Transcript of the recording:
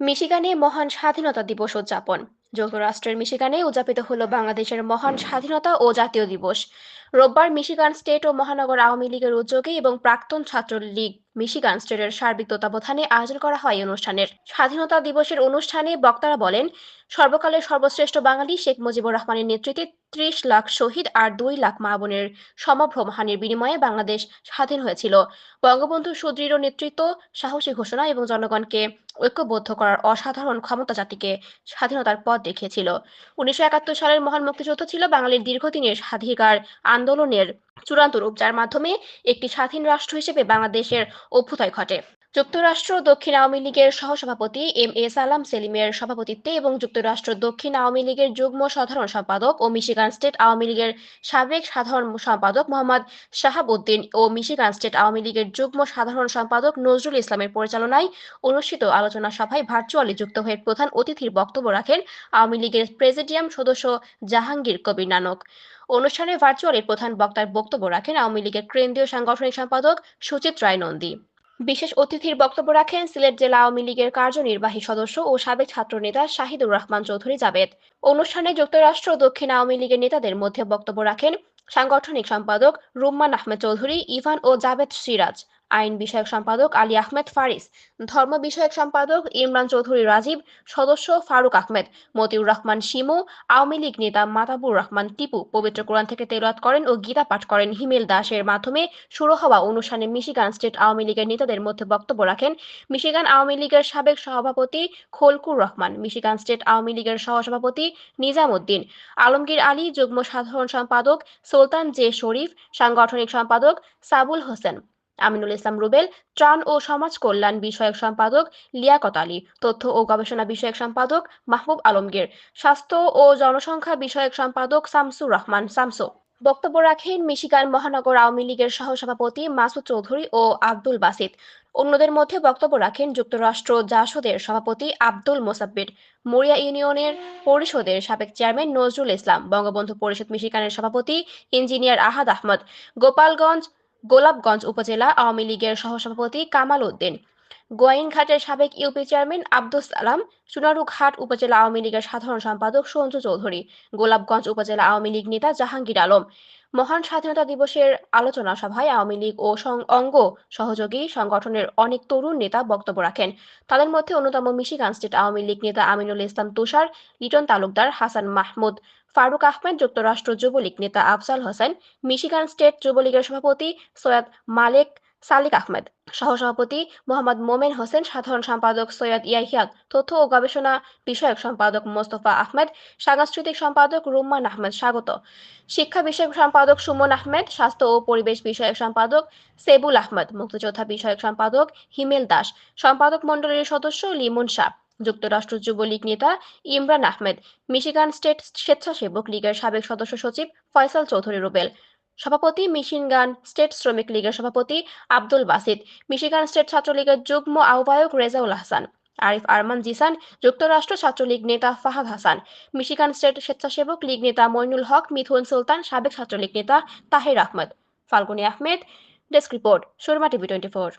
মিশিগানে মহান স্বাধীনতা দিবস উদযাপন। যুক্তরাষ্ট্রের মিশিগানে উদযাপিত হলো বাংলাদেশের মহান স্বাধীনতা ও জাতীয় দিবস। রোববার মিশিগান স্টেট ও মহানগর আওয়ামী লীগের উদ্যোগে এবং প্রাক্তন ছাত্রলীগ মিশিগান স্টেটের সার্বিক তত্ত্বাবধানে আয়োজন করা হয় অনুষ্ঠানের। স্বাধীনতা দিবসের অনুষ্ঠানে বক্তারা বলেন, সর্বকালের সর্বশ্রেষ্ঠ বাঙালি শেখ মুজিবুর রহমানের নেতৃত্বে ৩০ লাখ শহীদ আর ২ লাখ মা বোনের সমভ্রম হানির বিনিময়ে বাংলাদেশ স্বাধীন হয়েছিল। বঙ্গবন্ধুর সুদৃঢ় নেতৃত্ব, সাহসী ঘোষণা এবং জনগণকে ঐক্যবদ্ধ করার অসাধারণ ক্ষমতা জাতিকে স্বাধীনতার পথ দেখিয়েছিল। ১৯৭১ সালের মহান মুক্তিযুদ্ধ ছিল বাঙালির দীর্ঘদিনের স্বাধিকার আন্দোলনের চূড়ান্ত রূপ, যার মাধ্যমে একটি স্বাধীন রাষ্ট্র হিসেবে বাংলাদেশের অভ্যুদয় ঘটে। যুক্তরাষ্ট্র দক্ষিণ আওয়ামী লীগের সহসভাপতি এম সালাম সেলিমের সভাপতিত্বে এবং যুক্তরাষ্ট্র দক্ষিণ আওয়ামী লীগের যুগ্ম সাধারণ সম্পাদক ও মিশিগান স্টেট আওয়ামী লীগের সাবেক সাধারণ সম্পাদক মোহাম্মদ শাহাব উদ্দিন ও মিশিগান স্টেট আওয়ামী লীগের যুগ্ম সাধারণ সম্পাদক নজরুল ইসলামের পরিচালনায় অনুষ্ঠিত আলোচনা সভায় ভার্চুয়ালি যুক্ত হয়ে প্রধান অতিথির বক্তব্য রাখেন আওয়ামী লীগের প্রেসিডিয়াম সদস্য জাহাঙ্গীর কবির নানক। অনুষ্ঠানে ভার্চুয়ালি প্রধান বক্তার বক্তব্য রাখেন আওয়ামী লীগের কেন্দ্রীয় সাংগঠনিক সম্পাদক সুচিত রায় নন্দী। বিশেষ অতিথির বক্তব্য রাখেন সিলেট জেলা আওয়ামী লীগের কার্যনির্বাহী সদস্য ও সাবেক ছাত্রনেতা শাহিদুর রহমান চৌধুরী জাবেদ। অনুষ্ঠানে যুক্তরাষ্ট্র দক্ষিণ আওয়ামী লীগের নেতাদের মধ্যে বক্তব্য রাখেন সাংগঠনিক সম্পাদক রুম্মান আহমেদ চৌধুরী, ইভান ও জাবেদ সিরাজ, আইন বিষয়ক সম্পাদক আলী আহমেদ ফারিস, ধর্ম বিষয়ক সম্পাদক ইমরান চৌধুরী রাজীব, সদস্য ফারুক আহমেদ, মতিউর রহমান শিমু, আওয়ামী লীগ নেতা মাতাবুর রহমান টিপু পবিত্র কোরআন থেকে তেলাওয়াত করেন ও গীতা পাঠ করেন। হিমেল দাসের মাধ্যমে শুরু হওয়া অনুষ্ঠানে মিশিগান স্টেট আওয়ামী লীগের নেতাদের মধ্যে বক্তব্য রাখেন মিশিগান আওয়ামী লীগের সাবেক সভাপতি খোলকুর রহমান, মিশিগান স্টেট আওয়ামী লীগের সহসভাপতি নিজাম উদ্দিন, আলমগীর আলী যুগ্ম সাধারণ সম্পাদক, সুলতান জে শরীফ সাংগঠনিক সম্পাদক, সাবুল হোসেন, আমিনুল ইসলাম রুবেল ত্রাণ ও সমাজ কল্যাণ বিষয়ক সম্পাদক, লিয়াকত আলী তথ্য ও গবেষণা বিষয়ক সম্পাদক, মাহবুব আলমগীর স্বাস্থ্য ও জনসংখ্যা বিষয়ক সম্পাদক, শামসুর রহমান শামসু। বক্তব্য রাখেন মিশিগান মহানগর আওয়ামী লীগের সহসভাপতি মাসুদ চৌধুরী ও আব্দুল বাসিত। অন্যদের মধ্যে বক্তব্য রাখেন যুক্তরাষ্ট্র জাসদের সভাপতি আব্দুল মোসাব্বির, মরিয়া ইউনিয়নের পরিষদের সাবেক চেয়ারম্যান নজরুল ইসলাম, বঙ্গবন্ধু পরিষদ মিশিগানের সভাপতি ইঞ্জিনিয়ার আহাদ আহমদ, গোলাপগঞ্জ উপজেলা আওয়ামী লীগের সহসভাপতি কামাল উদ্দিন, গোয়াইনঘাটের সাবেক ইউপি চেয়ারম্যান আব্দুস সালাম, চুনারুঘাট উপজেলা আওয়ামী লীগের সাধারণ সম্পাদক সঞ্জু চৌধুরী, গোলাপগঞ্জ উপজেলা আওয়ামী লীগ নেতা জাহাঙ্গীর আলম। মহান স্বাধীনতা দিবসের আলোচনা সভায় আওয়ামী লীগ ও অঙ্গ সহযোগী সংগঠনের অনেক তরুণ নেতা বক্তব্য রাখেন। তাদের মধ্যে অন্যতম মিশিগান স্টেট আওয়ামী লীগ নেতা আমিনুল ইসলাম তুষার, লিটন তালুকদার, হাসান মাহমুদ, ফারুক আহমেদ, যুক্তরাষ্ট্র যুবলীগ নেতা আফজাল হোসেন, মিশিগান স্টেট যুবলীগের সভাপতি সৈয়দ মালেক সালিক আহমেদ, সহসভাপতি মোহাম্মদ মোমেন হোসেন, সাধারণ সম্পাদক সৈয়দ ইয়াহিয়াত, তথ্য ও গবেষণা বিষয়ক সম্পাদক মোস্তফা আহমেদ, সাংস্কৃতিক সম্পাদক রুম্মান আহমেদ স্বাগত, শিক্ষা বিষয়ক সম্পাদক সুমন আহমেদ, স্বাস্থ্য ও পরিবেশ বিষয়ক সম্পাদক সেবুল আহমেদ, মুক্তিযোদ্ধা বিষয়ক সম্পাদক হিমেল দাস, সম্পাদক মণ্ডলীর সদস্য লিমন শাহ, যুক্তরাষ্ট্র যুবলীগ নেতা ইমরান আহমেদ, মিশিগান স্টেট স্বেচ্ছাসেবক লীগের সাবেক সদস্য সচিব ফয়সাল চৌধুরী রুবেল, সভাপতি মিশিগান স্টেট শ্রমিক লীগের সভাপতি আব্দুল বাসিত, মিশিগান স্টেট ছাত্রলীগের যুগ্ম আহ্বায়ক রেজাউল হাসান, আরিফ আরমান জিসান, যুক্তরাষ্ট্র ছাত্রলীগ নেতা ফাহাদ হাসান, মিশিগান স্টেট স্বেচ্ছাসেবক লীগ নেতা মইনুল হক, মিথুন সুলতান, সাবেক ছাত্রলীগ নেতা Tahir Ahmad, Falguni Ahmed. Desk report, Surma TV 24।